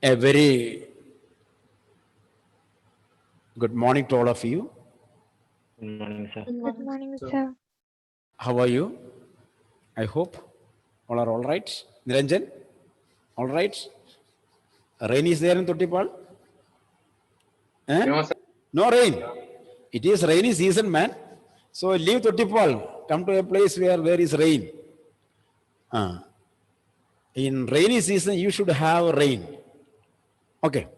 A very good morning to all of you. Good morning, sir. Good morning, sir. How are you? I hope all are all right. Niranjan, all right. Rain is there in Tottipal? Eh? No, sir. No rain. It is rainy season, man. So leave Tottipal. Come to a place where there is rain. In rainy season, you should have rain. Okay.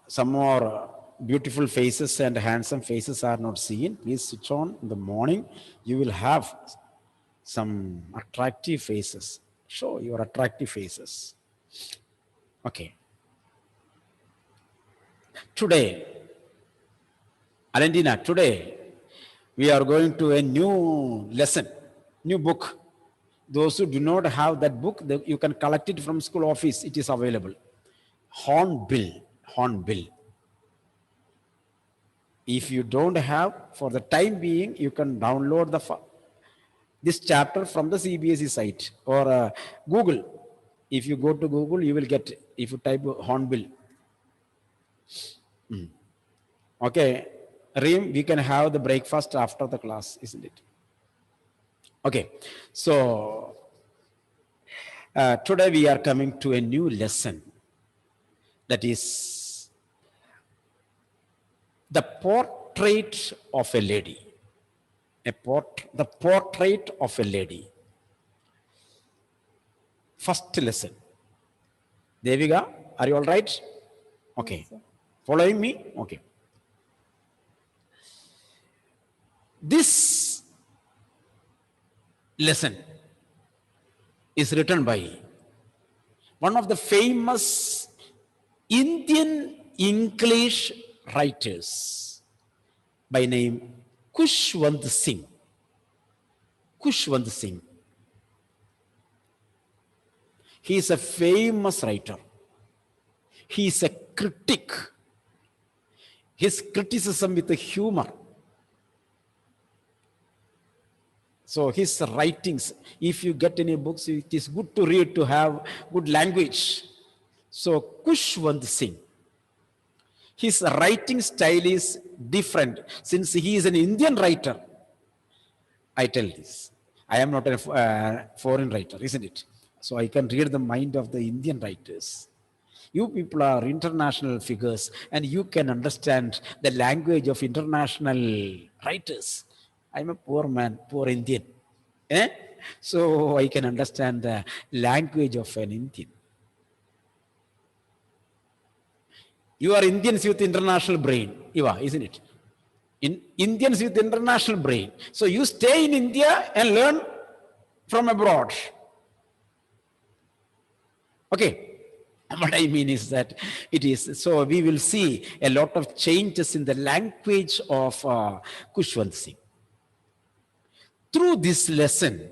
Some more beautiful faces and handsome faces are not seen. Please switch on in the morning. You will have some attractive faces. Show your attractive faces. Okay. Today, Alentina, today we are going to a new lesson, new book. Those who do not have that book, you can collect it from school office. It is available. Hornbill. Hornbill. If you don't have, for the time being, you can download this chapter from the CBSE site or Google. If you go to Google, you will get, if you type Hornbill. Okay. Reem, we can have the breakfast after the class, isn't it? Okay. So, today we are coming to a new lesson. That is the portrait of a lady. The portrait of a lady. First lesson. Devika, are you all right? Okay. Yes, following me? Okay. This lesson is written by one of the famous Indian English writers by name Khushwant Singh. Khushwant Singh. He is a famous writer. He is a critic. His criticism with humor. So his writings, if you get any books, it is good to read, to have good language. So Khushwant Singh, his writing style is different. Since he is an Indian writer, I tell this. I am not a foreign writer, isn't it? So I can read the mind of the Indian writers. You people are international figures and you can understand the language of international writers. I'm a poor man, poor Indian. So I can understand the language of an Indian. You are Indians with international brain, Iva, isn't it? Indians with international brain. So you stay in India and learn from abroad. Okay. What I mean is that it is, so we will see a lot of changes in the language of Khushwant Singh. Through this lesson,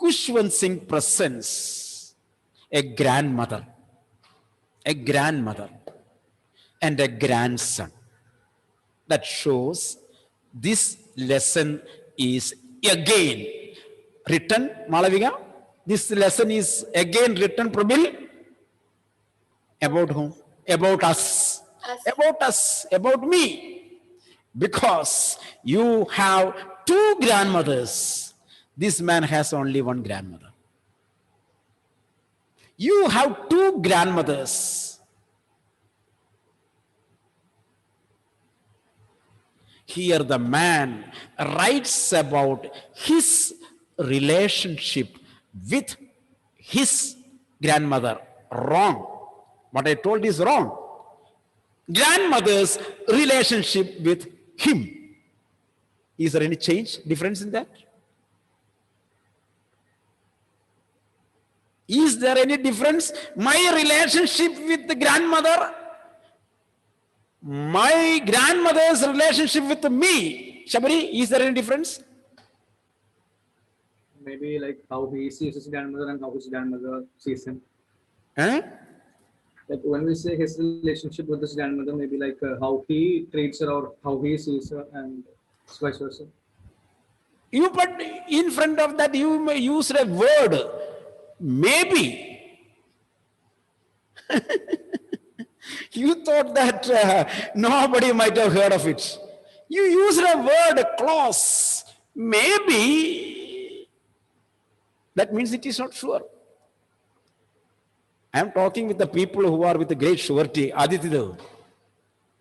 Khushwant Singh presents a grandmother, and a grandson. That shows this lesson is again written, Malavika, this lesson is again written, Prabil, about whom? About us. About us, about me. Because you have two grandmothers. This man has only one grandmother. You have two grandmothers. Here the man writes about his relationship with his grandmother. Wrong. What I told is wrong. Grandmother's relationship with him. Is there any change, difference in that? Is there any difference? My relationship with the grandmother, my grandmother's relationship with me, Shabari, is there any difference? Maybe like how he sees his grandmother and how his grandmother sees him. Like when we say his relationship with his grandmother, maybe like how he treats her or how he sees her and vice versa. You put in front of that, you may use a word maybe. You thought that nobody might have heard of it. You used a word, clause. Maybe. That means it is not sure. I am talking with the people who are with a great surety. Aditya.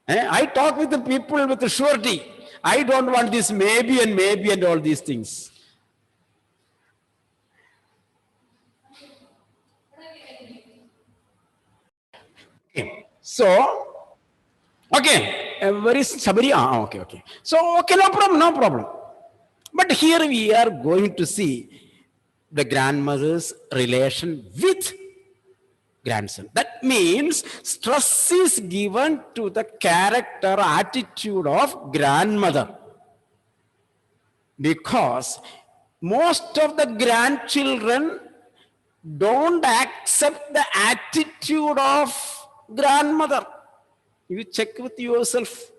I talk with the people with the surety. I don't want this maybe and all these things. Okay. So, okay, where is Sabari? Okay. So, okay, no problem. But here we are going to see the grandmother's relation with grandson. That means stress is given to the character, attitude of grandmother. Because most of the grandchildren don't accept the attitude of grandmother. You check with yourself.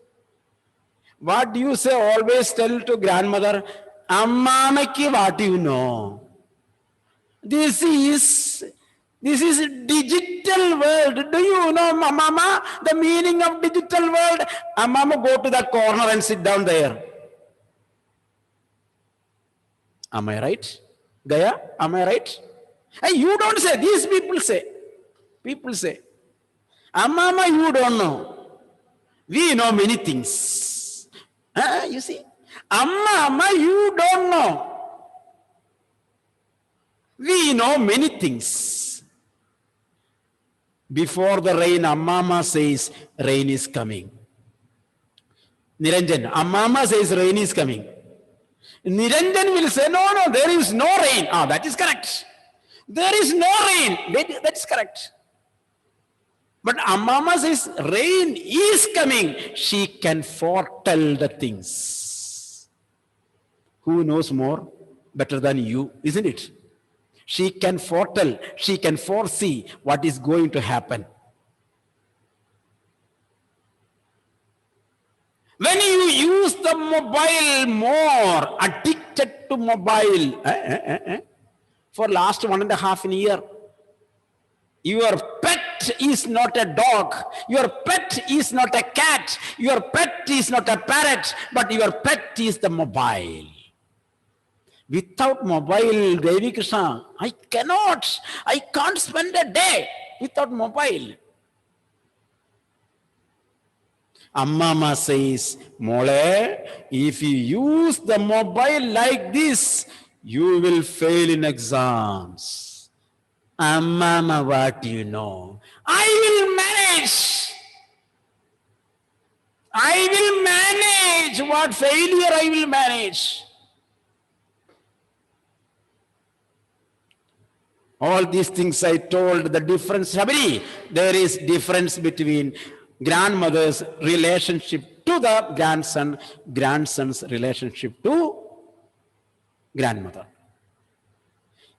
What do you say? Always tell to grandmother, Ammamaki, what do you know? This is digital world. Do you know, Mama, the meaning of digital world? Mama, go to that corner and sit down there. Am I right? Gaya, am I right? And you don't say, these people say. People say, Mama, you don't know. We know many things. You see? Amma, you don't know. We know many things. Before the rain, Amma says, rain is coming. Niranjan, Amma says, rain is coming. Niranjan will say, no, there is no rain. That is correct. There is no rain. That is correct. But Amma says, rain is coming. She can foretell the things. Who knows more? Better than you, isn't it? She can foretell, she can foresee what is going to happen. When you use the mobile more, addicted to mobile, for last 1.5 years, your pet is not a dog, your pet is not a cat, your pet is not a parrot, but your pet is the mobile. Without mobile, Devi Krishna, I can't spend a day without mobile. Amma says, Mole, if you use the mobile like this, you will fail in exams. Amma, what do you know? I will manage. I will manage. What failure I will manage. All these things I told, the difference, Sabri, there is difference between grandmother's relationship to the grandson, grandson's relationship to grandmother.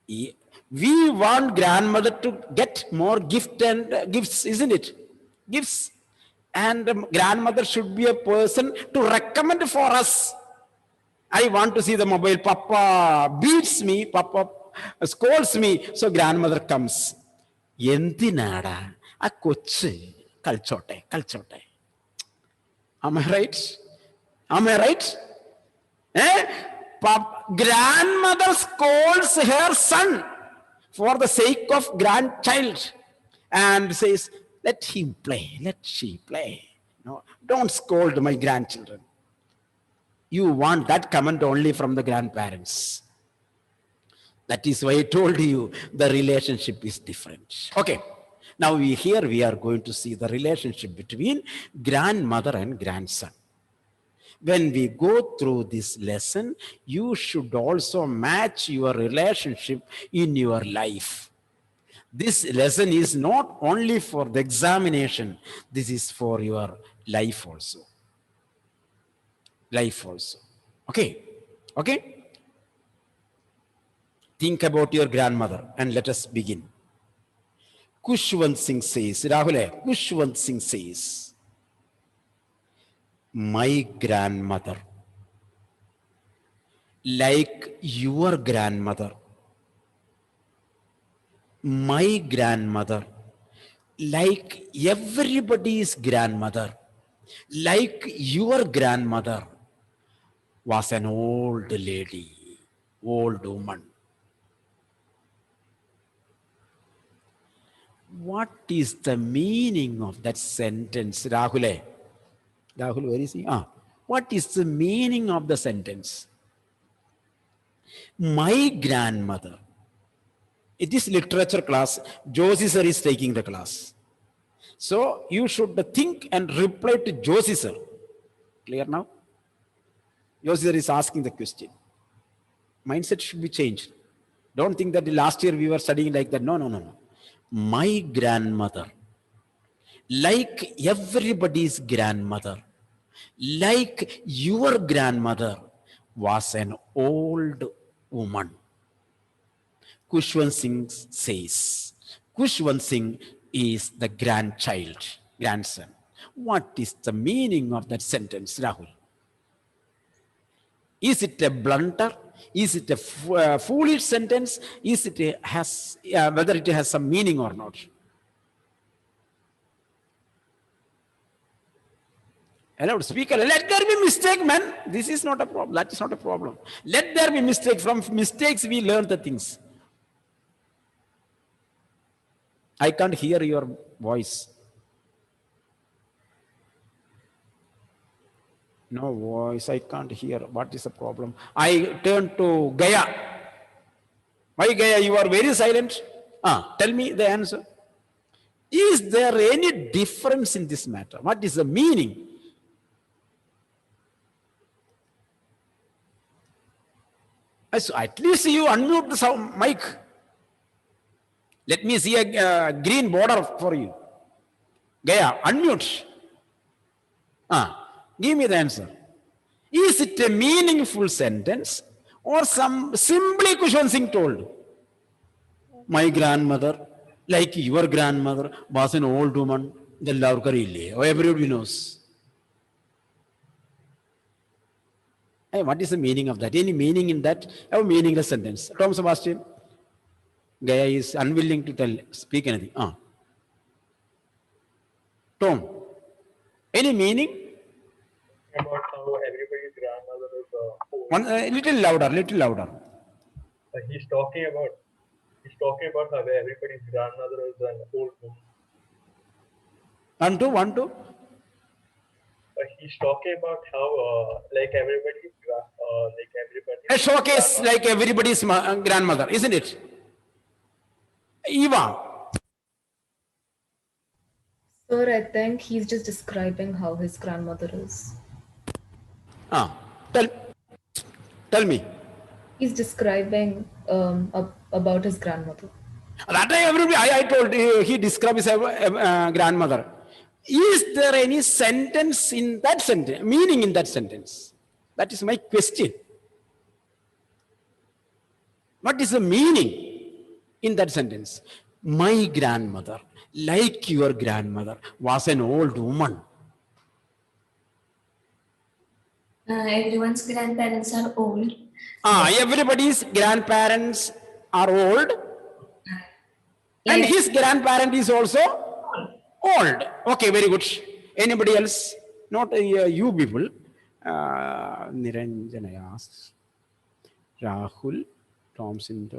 We want grandmother to get more gifts, isn't it? Gifts. And grandmother should be a person to recommend for us. I want to see the mobile. Papa beats me, Papa scolds me, so grandmother comes. Yentinada, a koche, kalchote. Am I right? Am I right? Grandmother scolds her son for the sake of grandchild and says, let him play, let she play. No, don't scold my grandchildren. You want that comment only from the grandparents. That is why I told you the relationship is different. Okay. Now here we are going to see the relationship between grandmother and grandson. When we go through this lesson, you should also match your relationship in your life. This lesson is not only for the examination, this is for your life also. Life also. Okay? Okay? Think about your grandmother and let us begin. Khushwant Singh says, Rahul, Khushwant Singh says, my grandmother, like your grandmother, My grandmother, like everybody's grandmother, like your grandmother, was an old lady, old woman. What is the meaning of that sentence, Rahul? Rahul, where is he? What is the meaning of the sentence? My grandmother. It is literature class. Josie sir is taking the class. So you should think and reply to Josie sir. Clear now? Josie sir is asking the question. Mindset should be changed. Don't think that last year we were studying like that. No, no, no, no. My grandmother, like everybody's grandmother, like your grandmother, was an old woman. Kushwant Singh says, Kushwant Singh is the grandson. What is the meaning of that sentence, Rahul? Is it a blunder? Is it a foolish sentence? Is it whether it has some meaning or not? Allowed speaker, let there be mistake, man. This is not a problem. That is not a problem. Let there be mistake. From mistakes we learn the things. I can't hear your voice. No voice, I can't hear. What is the problem? I turn to Gaya. Why Gaya, you are very silent? Tell me the answer. Is there any difference in this matter? What is the meaning? So at least you unmute the sound mic. Let me see a green border for you. Gaya, unmute. Give me the answer. Is it a meaningful sentence or some simply Kushwant Singh told? My grandmother, like your grandmother, was an old woman. Everybody knows. Hey, what is the meaning of that? Any meaning in that? A meaningless sentence. Tom Sebastian. Gaya is unwilling to speak anything. Tom, any meaning? About how everybody's grandmother is old. Little louder. He's talking about how everybody's grandmother is an old woman. One, two. He's talking about how A showcase like everybody's grandmother, isn't it? Eva. Sir, I think he's just describing how his grandmother is. Tell me. He's describing about his grandmother. That I told you, he described his grandmother. Is there any sentence in that sentence, meaning in that sentence? That is my question. What is the meaning in that sentence? My grandmother, like your grandmother, was an old woman. Everyone's grandparents are old. Everybody's grandparents are old. And his grandparent is also old. Okay, very good. Anybody else? Not you people. Niranjana asks. Rahul, Thompson,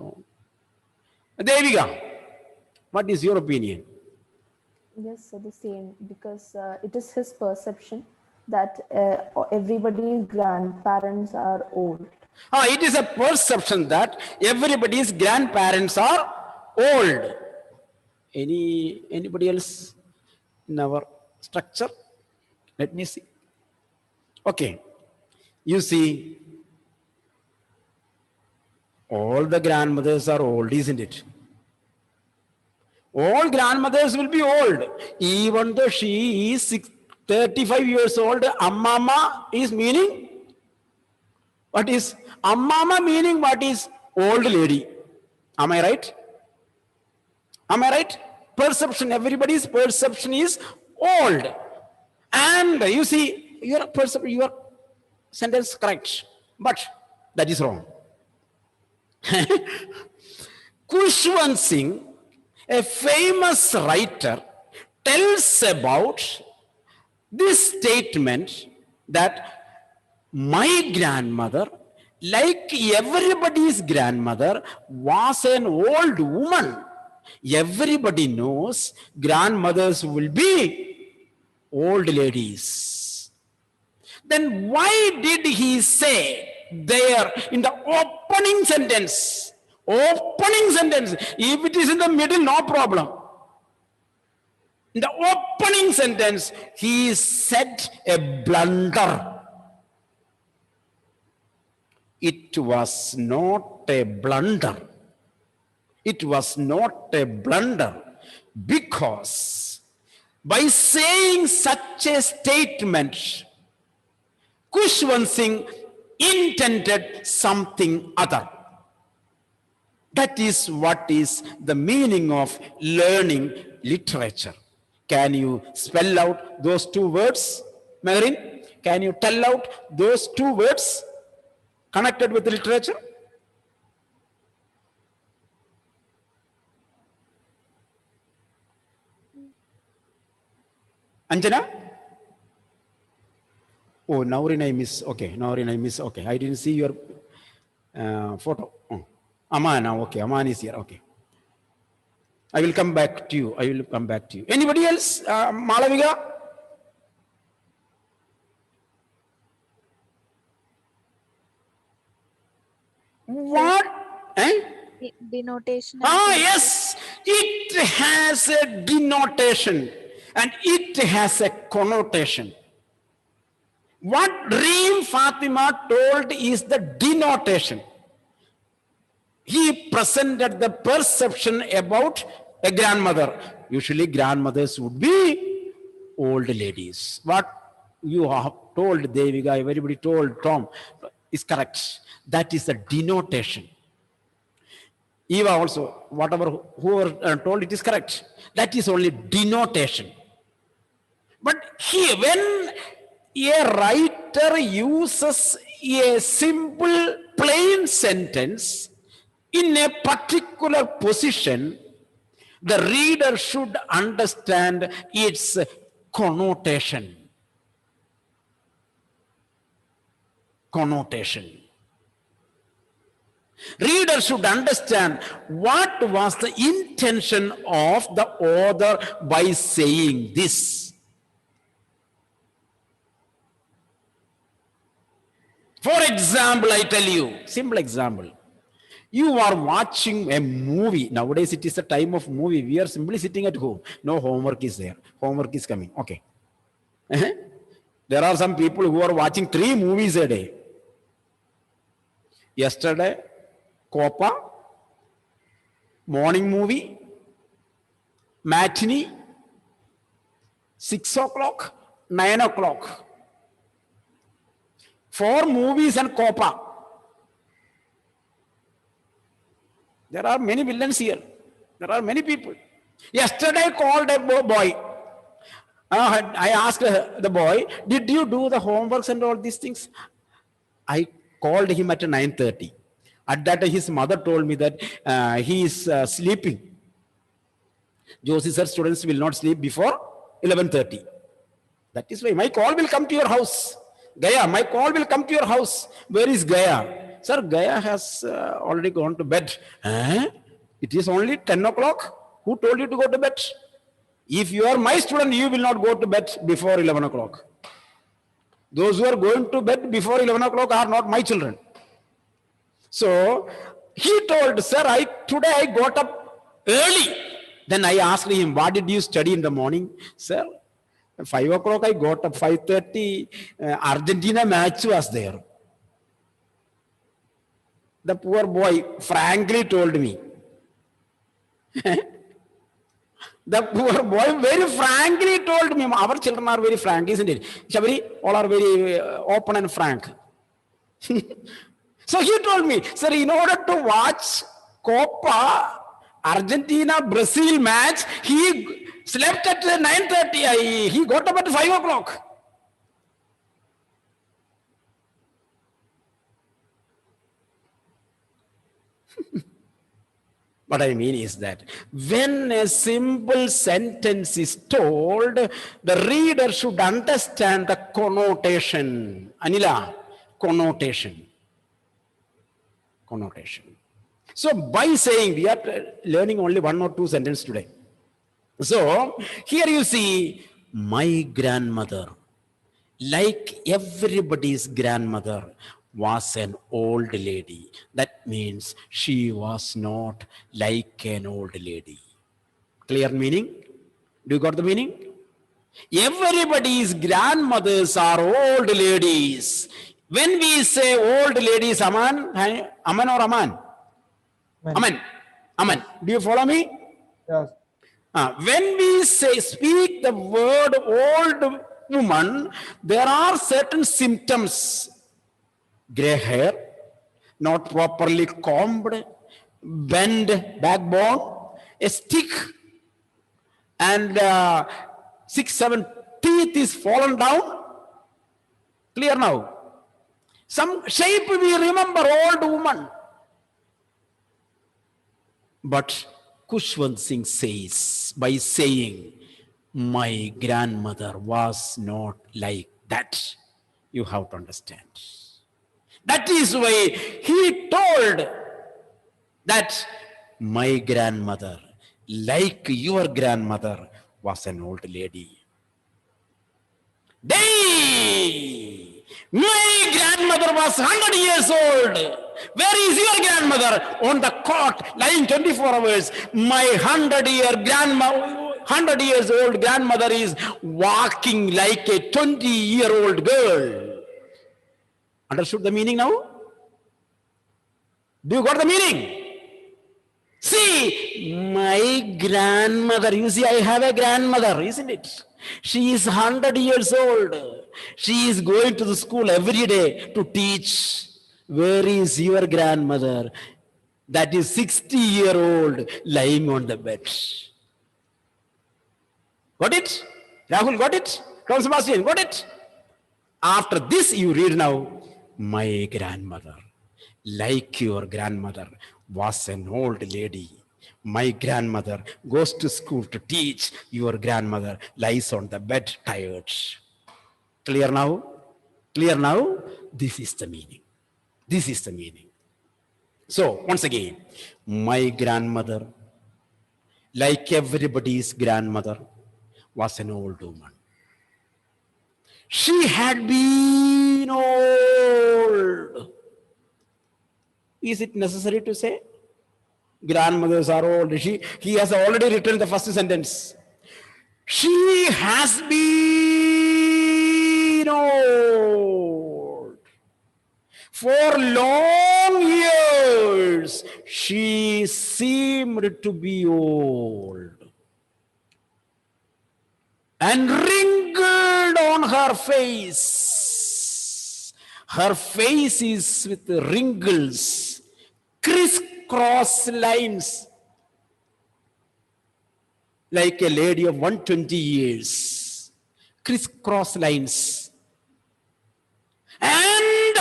Devika, what is your opinion? Yes, so the same, because it is his perception that everybody's grandparents are old. It is a perception that everybody's grandparents are old. Anybody else in our structure? Let me see. Okay. You see, all the grandmothers are old, isn't it? All grandmothers will be old. Even though she is 35 years old, Ammama is meaning? What is? Ammama meaning what is? Old lady. Am I right? Am I right? Perception, everybody's perception is old. And you see, your sentence correct, but that is wrong. Kushwant Singh A famous writer tells about this statement that my grandmother, like everybody's grandmother, was an old woman. Everybody knows grandmothers will be old ladies. Then why did he say there in the opening sentence, if it is in the middle, no problem. In the opening sentence, he said a blunder. It was not a blunder. It was not a blunder because by saying such a statement, Khushwant Singh intended something other. That is what is the meaning of learning literature. Can you spell out those two words, Meherin? Can you tell out those two words connected with literature? Anjana? Oh, Naurin I miss. Okay, Naurin I miss. Okay, I didn't see your photo. Oh. Amana, okay, Aman is here. Okay. I will come back to you. I will come back to you. Anybody else? Malavika? What? Eh? Denotation. Yes. It has a denotation and it has a connotation. What Reem Fatima told is the denotation. He presented the perception about a grandmother. Usually grandmothers would be old ladies. What you have told Devika, everybody told Tom is correct. That is the denotation. Eva also, whatever, whoever told it is correct. That is only denotation. But here, when a writer uses a simple, plain sentence in a particular position, the reader should understand its connotation. Connotation. Reader should understand what was the intention of the author by saying this. For example, I tell you, simple example. You are watching a movie. Nowadays, it is the time of movie. We are simply sitting at home. No homework is there. Homework is coming. Okay. There are some people who are watching 3 movies a day. Yesterday, Copa, morning movie, matinee, 6 o'clock, 9 o'clock. 4 movies and Copa. There are many villains here. There are many people. Yesterday I called a boy. I asked the boy, did you do the homeworks and all these things? I called him at 9:30. At that time, his mother told me that he is sleeping. Josie sir, students will not sleep before 11:30. That is why my call will come to your house. Gaya, my call will come to your house. Where is Gaya? Sir, Gaya has already gone to bed. It is only 10 o'clock. Who told you to go to bed? If you are my student, you will not go to bed before 11 o'clock. Those who are going to bed before 11 o'clock are not my children. So he told, sir, today I got up early. Then I asked him, what did you study in the morning? Sir, 5 o'clock I got up, 5:30, Argentina match was there. The poor boy frankly told me. The poor boy very frankly told me, our children are very frank, isn't it? Shabari, all are very open and frank. So he told me, sir, in order to watch Copa Argentina Brazil match, he slept at 9:30. He got up at 5 o'clock. What I mean is that when a simple sentence is told, the reader should understand the connotation. Anila, connotation. Connotation. So by saying, we are learning only one or two sentences today. So here you see, my grandmother, like everybody's grandmother, was an old lady. That means she was not like an old lady. Clear meaning? Do you got the meaning? Everybody's grandmothers are old ladies. When we say old ladies, Aman, Aman or Aman? Aman. Aman. Do you follow me? Yes. When we say, speak the word old woman, there are certain symptoms. Gray hair, not properly combed, bent backbone, a stick, and 6-7 teeth is fallen down. Clear now? Some shape we remember, old woman. But Khushwant Singh says, by saying, my grandmother was not like that, you have to understand. That is why he told that my grandmother, like your grandmother, was an old lady. Day! My grandmother was 100 years old. Where is your grandmother? On the cot, lying 24 hours. My 100 years old grandmother is walking like a 20-year-old girl. Understood the meaning now? Do you got the meaning? See, my grandmother, you see, I have a grandmother, isn't it? She is 100 years old. She is going to the school every day to teach. Where is your grandmother? That is 60-year-old lying on the bed. Got it? Rahul, got it? Tom Sebastian, got it? After this, you read now, my grandmother, like your grandmother, was an old lady. My grandmother goes to school to teach. Your grandmother lies on the bed tired. Clear now? Clear now? This is the meaning. This is the meaning. So, once again, my grandmother, like everybody's grandmother, was an old woman. She had been old. Is it necessary to say? Grandmothers are old. He has already written the first sentence. She has been old. For long years, she seemed to be old. And wrinkled on her face. Her face is with wrinkles, crisscross lines, like a lady of 120 years. Crisscross lines. And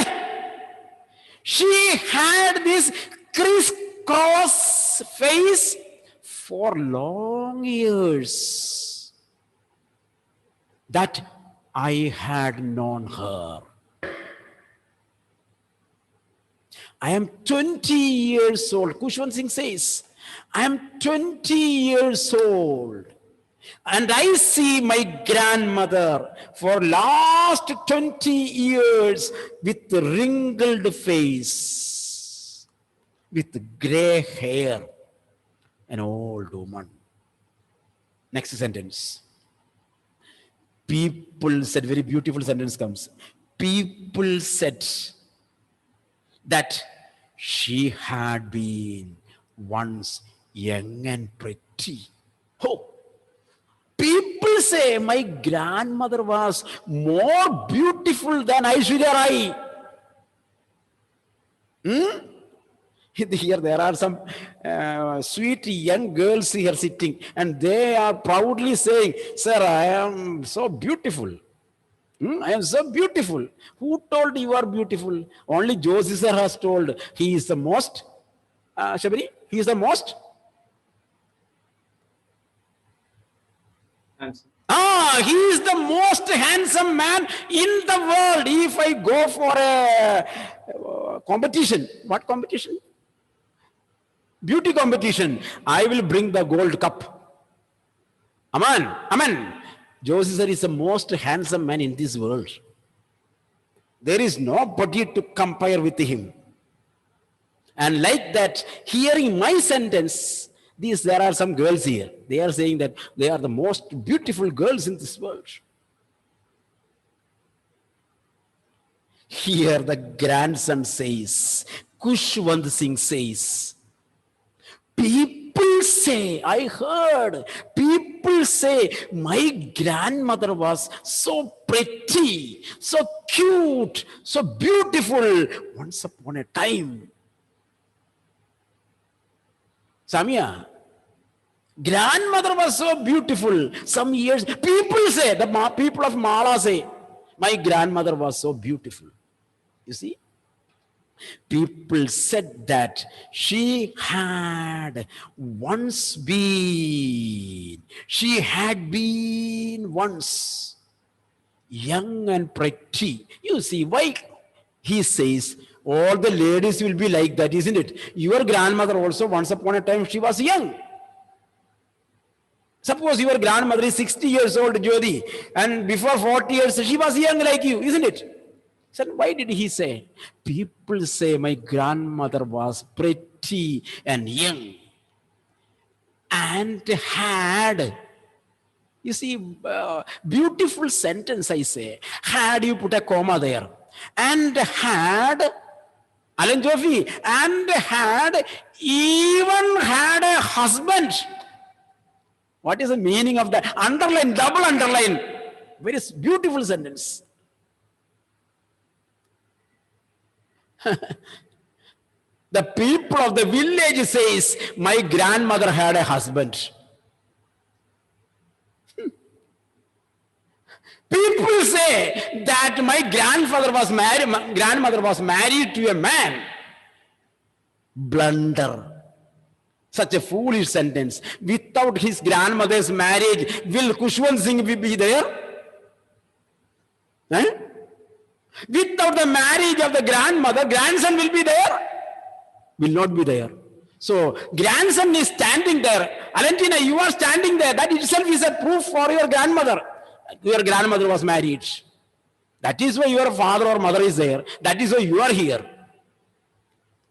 she had this crisscross face for long years. That I had known her. I am 20 years old. Khushwant Singh says, I am 20 years old. And I see my grandmother for last 20 years with a wrinkled face, with gray hair, an old woman. Next sentence. People said, very beautiful sentence comes. People said that she had been once young and pretty. Oh, people say my grandmother was more beautiful than Aishwarya Rai. Here there are some sweet young girls here sitting, and they are proudly saying, sir, I am so beautiful. I am so beautiful. Who told you are beautiful? Only Josie sir has told. He is the most, Shabari, he is the most handsome. He is the most handsome man in the world. If I go for a competition, what competition? Beauty competition. I will bring the gold cup. Amen. Amen. Joseph sir is the most handsome man in this world. There is nobody to compare with him. And like that, hearing my sentence, there are some girls here. They are saying that they are the most beautiful girls in this world. Here the grandson says, Kushwant Singh says, people say, I heard, people say, my grandmother was so pretty, so cute, so beautiful once upon a time. Samia, grandmother was so beautiful. Some years, people say, the people of Mala say, my grandmother was so beautiful. You see? People said that she had once been once young and pretty. You see, why he says, all the ladies will be like that, isn't it? Your grandmother also, once upon a time, she was young. Suppose your grandmother is 60 years old, Jyoti, and before 40 years, she was young like you, isn't it? So why did he say? People say my grandmother was pretty and young and had, you see, beautiful sentence I say. Had, you put a comma there. And had, Alan Jofi, and had even had a husband. What is the meaning of that? Underline, double underline. Very beautiful sentence. The people of the village says, my grandmother had a husband. People say that my grandmother was married to a man. Blunder. Such a foolish sentence. Without his grandmother's marriage, will Kushwant Singh be there? Eh? Without the marriage of the grandmother, grandson will be there? Will not be there. So, grandson is standing there. Alentina, you are standing there. That itself is a proof for your grandmother. Your grandmother was married. That is why your father or mother is there. That is why you are here.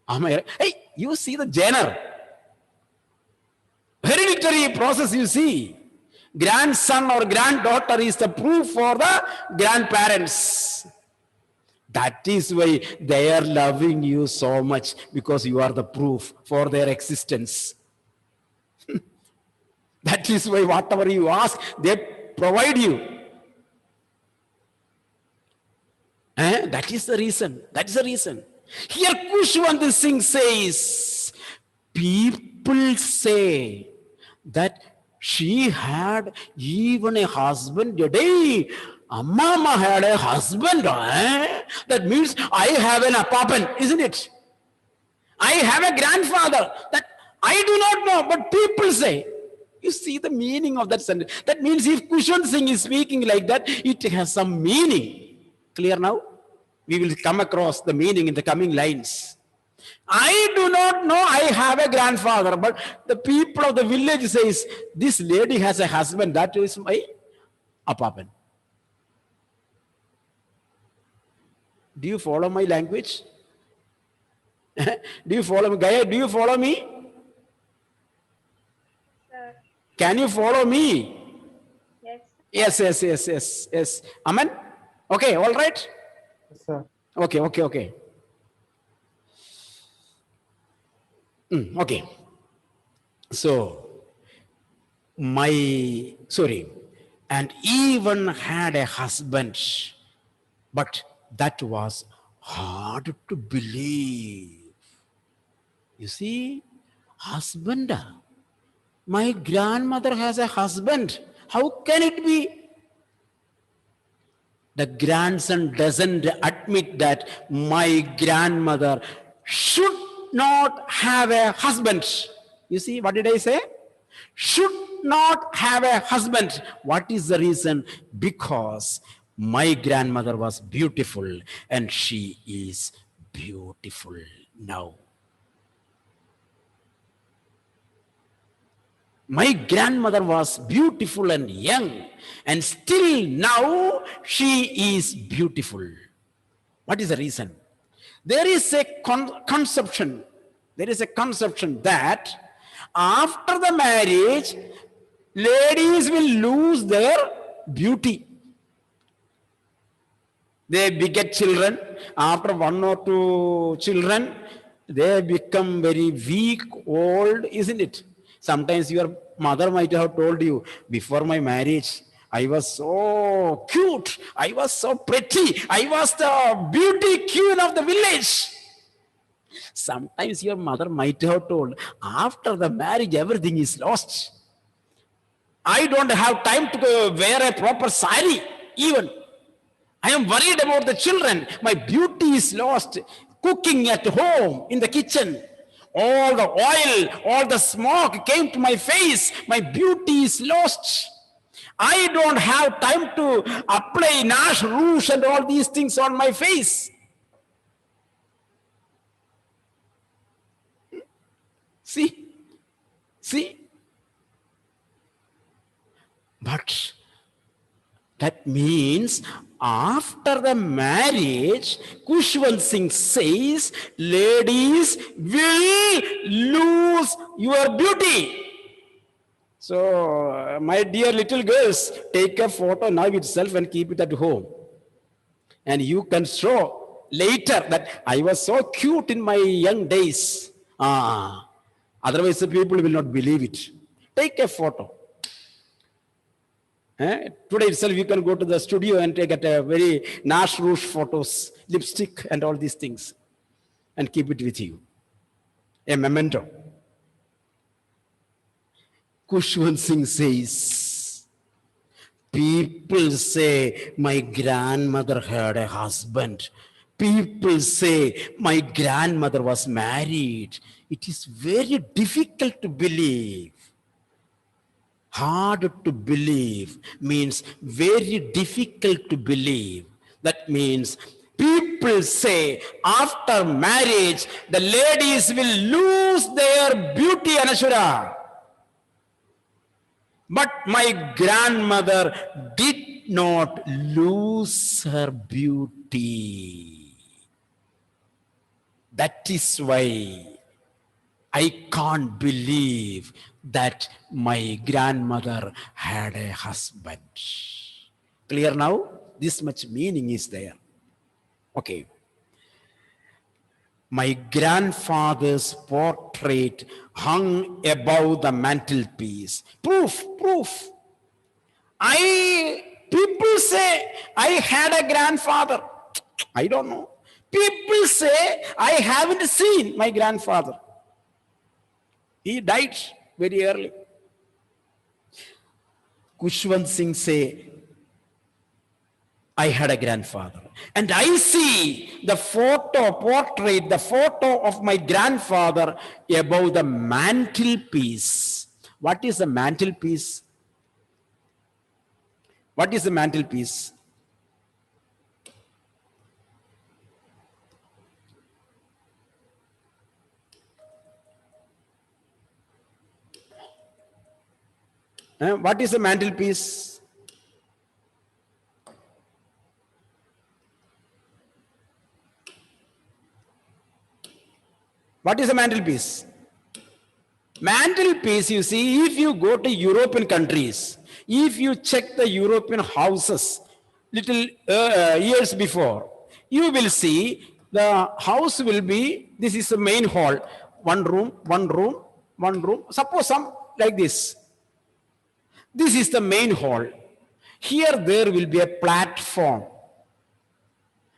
Hey, you see the genre. Hereditary process you see. Grandson or granddaughter is the proof for the grandparents. That is why they are loving you so much, because you are the proof for their existence. That is why whatever you ask, they provide you. That is the reason. That is the reason. Here Kushwant Singh says, people say that she had even a husband. Today, Mama had a husband. That means I have an apartment, isn't it? I have a grandfather. That I do not know, but people say. You see the meaning of that sentence. That means if Kushwant Singh is speaking like that, it has some meaning. Clear now? We will come across the meaning in the coming lines. I do not know I have a grandfather, but the people of the village says, this lady has a husband. That is my apartment. Do you follow my language? Do you follow me? Gaya, do you follow me? Sir. Can you follow me? Yes. Yes. Amen? Okay, all right? Yes, sir. Okay. Okay. So, and even had a husband, but that was hard to believe. You see, husband. My grandmother has a husband. How can it be? The grandson doesn't admit that my grandmother should not have a husband. You see, what did I say? should not have a husband. What is the reason? Because my grandmother was beautiful and she is beautiful now. My grandmother was beautiful and young, and still now she is beautiful. What is the reason? There is a conception. There is a conception that after the marriage, ladies will lose their beauty. They beget children. After 1 or 2 children, they become very weak, old, isn't it? Sometimes your mother might have told you, before my marriage, I was so cute, I was so pretty, I was the beauty queen of the village. Sometimes your mother might have told, after the marriage, everything is lost. I don't have time to wear a proper sari even. I am worried about the children. My beauty is lost. Cooking at home in the kitchen. All the oil, all the smoke came to my face. My beauty is lost. I don't have time to apply Nash rouge and all these things on my face. See. But that means after the marriage, Khushwant Singh says, ladies will lose your beauty. So, my dear little girls, take a photo now itself and keep it at home. And you can show later that I was so cute in my young days. Otherwise, the people will not believe it. Take a photo. Today itself, you can go to the studio and take a very Nash rouge photos, lipstick and all these things, and keep it with you. A memento. Khushwant Singh says, people say my grandmother had a husband. People say my grandmother was married. It is very difficult to believe. Hard to believe means very difficult to believe. That means people say after marriage, the ladies will lose their beauty, Anashura. But my grandmother did not lose her beauty. That is why I can't believe that my grandmother had a husband. Clear now? This much meaning is there. Okay. My grandfather's portrait hung above the mantelpiece. Proof. People say I had a grandfather. I don't know. People say I haven't seen my grandfather. He died very early. Khushwant Singh say, I had a grandfather. And I see the portrait, the photo of my grandfather above the mantelpiece. What is the mantelpiece? What is the mantelpiece? What is the mantelpiece? What is the mantelpiece? Mantelpiece, you see, if you go to European countries, if you check the European houses little years before, you will see the house will be, this is the main hall, one room, suppose some like this. This is the main hall. Here there will be a platform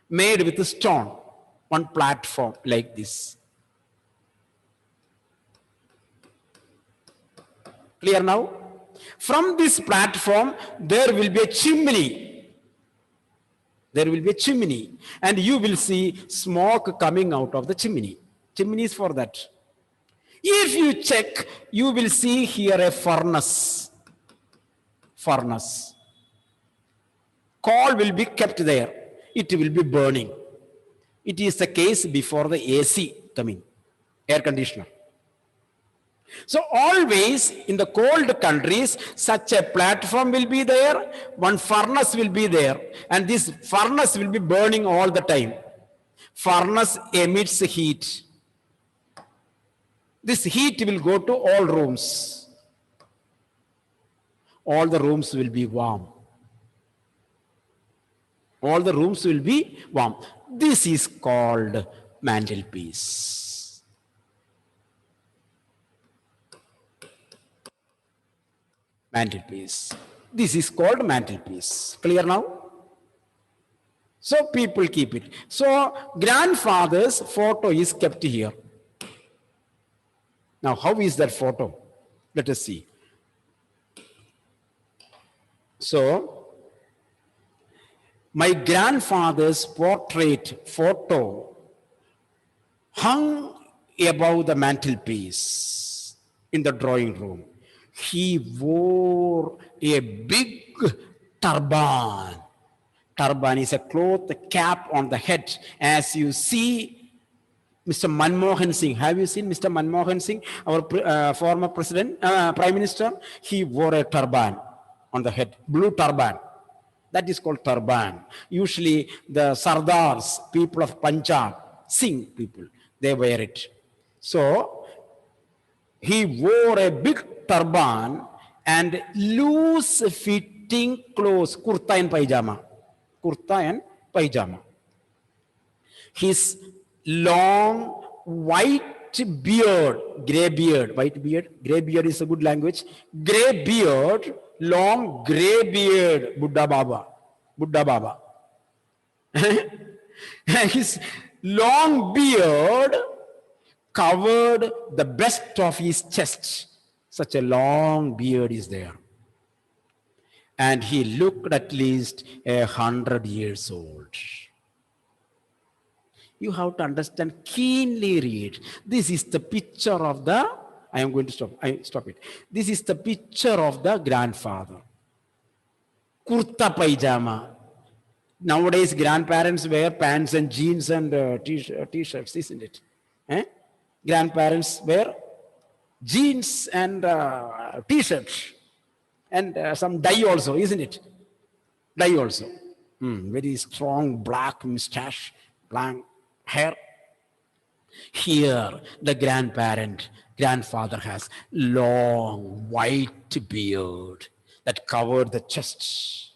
made with stone, one platform like this. Clear now? From this platform, there will be a chimney. There will be a chimney. And you will see smoke coming out of the chimney. Chimney is for that. If you check, you will see here a furnace. Furnace. Coal will be kept there. It will be burning. It is the case before the AC coming, air conditioner. So always in the cold countries, such a platform will be there, one furnace will be there, and this furnace will be burning all the time. Furnace emits heat. This heat will go to all rooms. All the rooms will be warm. All the rooms will be warm. This is called mantelpiece. Mantelpiece. This is called mantelpiece. Clear now? So people keep it. So grandfather's photo is kept here. Now how is that photo? Let us see. So my grandfather's portrait photo hung above the mantelpiece in the drawing room. He wore a big turban. Turban is a cloth cap on the head. As you see, Mr. Manmohan Singh. Have you seen Mr. Manmohan Singh, our former president, prime minister? He wore a turban on the head, blue turban. That is called turban. Usually the Sardars, people of Punjab, Singh people, they wear it. So he wore a big turban and loose fitting clothes, kurta and pajama. Kurta and pajama. His long white beard, gray beard, white beard, gray beard is a good language. Gray beard, long gray beard, Buddha Baba. Buddha Baba. His long beard covered the breast of his chest. Such a long beard is there. And he looked at least 100 years old. You have to understand, keenly read. This is the picture of the, I am going to stop it. This is the picture of the grandfather. Kurta pajama. Nowadays, grandparents wear pants and jeans and t-shirts, isn't it? Grandparents wear jeans and t-shirts. And some dye also, isn't it? Dye also. Very strong black mustache, black hair. Here, the grandfather has long white beard that covered the chest.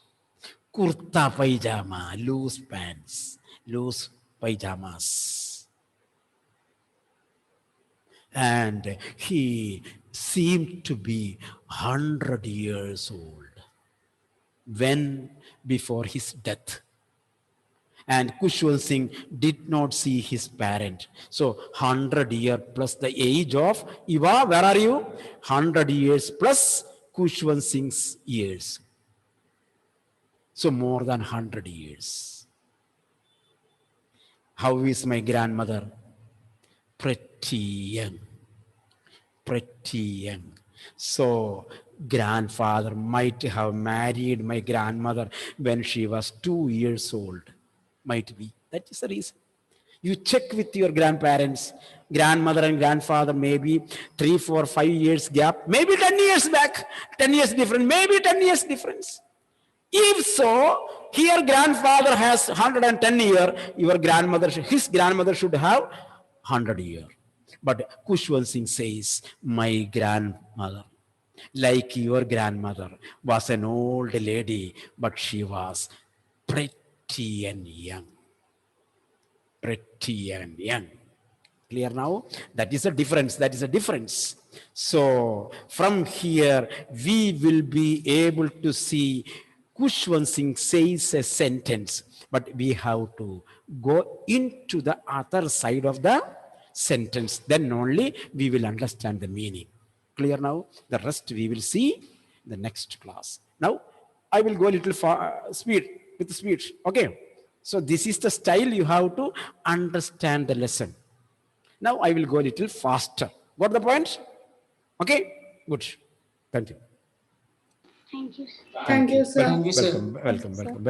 Kurta pajama, loose pants, loose pajamas. And he seemed to be 100 years old when before his death. And Khushwant Singh did not see his parent. So 100 years plus the age of Iva, where are you? 100 years plus Khushwant Singh's years. So more than 100 years. How is my grandmother? Pretty young. Pretty young. So grandfather might have married my grandmother when she was 2 years old. Might be. That is the reason. You check with your grandparents, grandmother and grandfather, maybe 3, 4, 5 years gap, maybe 10 years back, 10 years difference, maybe 10 years difference. If so, here grandfather has 110 years, your grandmother, his grandmother should have 100 years. But Khushwant Singh says, my grandmother, like your grandmother, was an old lady, but she was pretty and young. Pretty and young. Clear now? That is a difference. That is a difference. So from here, we will be able to see Khushwant Singh says a sentence, but we have to go into the other side of the sentence. Then only we will understand the meaning. Clear now? The rest we will see in the next class. Now, I will go a little with speed. Okay. So this is the style you have to understand the lesson. Now I will go a little faster Got the point? Okay, good. Thank you. Thank you. Thank you, sir. Welcome.